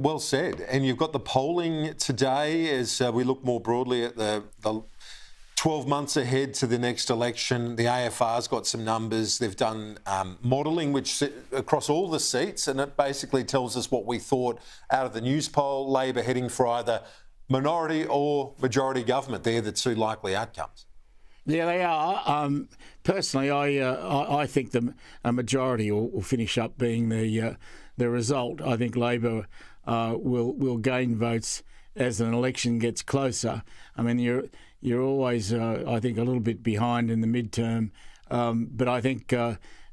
Well said. And you've got the polling today as we look more broadly at the 12 months ahead to the next election. The AFR's got some numbers. They've done modelling which across all the seats, and it basically tells us what we thought out of the news poll. Labor heading for either minority or majority government. They're the two likely outcomes. Yeah, they are. Personally, I think a majority will finish up being the result. I think Labor will gain votes as an election gets closer. I mean, you're always, I think, a little bit behind in the midterm, but I think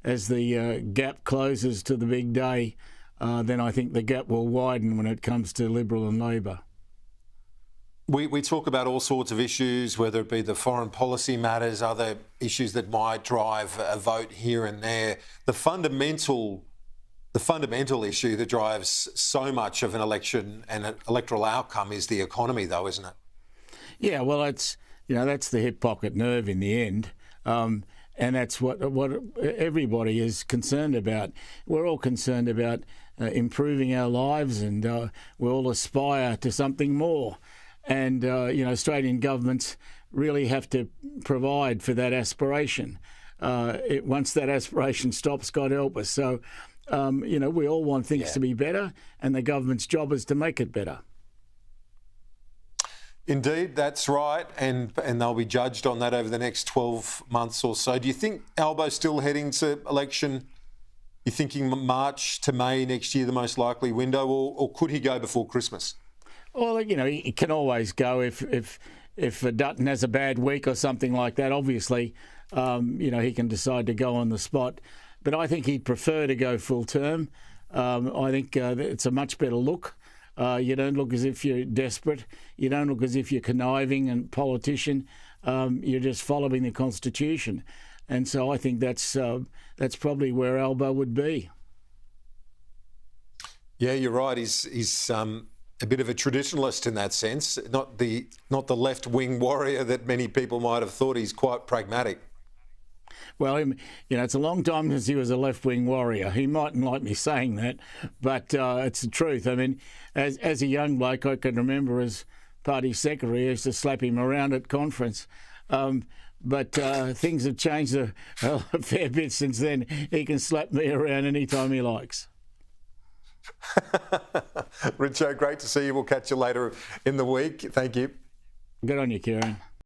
as the gap closes to the big day, then I think the gap will widen when it comes to Liberal and Labor. We talk about all sorts of issues, whether it be the foreign policy matters, other issues that might drive a vote here and there. The fundamental issue that drives so much of an election and an electoral outcome is the economy, though, isn't it? Yeah, well, that's the hip pocket nerve in the end, and that's what everybody is concerned about. We're all concerned about improving our lives, and we all aspire to something more. And, Australian governments really have to provide for that aspiration. Once that aspiration stops, God help us. So, we all want things to be better, and the government's job is to make it better. Indeed, that's right. And they'll be judged on that over the next 12 months or so. Do you think Albo's still heading to election? You're thinking March to May next year, the most likely window, or could he go before Christmas? Well, he can always go if Dutton has a bad week or something like that. Obviously, he can decide to go on the spot. But I think he'd prefer to go full term. I think it's a much better look. You don't look as if you're desperate. You don't look as if you're conniving and politician. You're just following the Constitution. And so I think that's probably where Albo would be. Yeah, you're right. He's a bit of a traditionalist in that sense, not the left-wing warrior that many people might have thought. He's quite pragmatic. Well, it's a long time since he was a left-wing warrior. He mightn't like me saying that, but it's the truth. I mean, as a young bloke, I can remember as party secretary, I used to slap him around at conference. But things have changed a fair bit since then. He can slap me around anytime he likes. Richo, great to see you. We'll catch you later in the week. Thank you. Good on you, Kieran.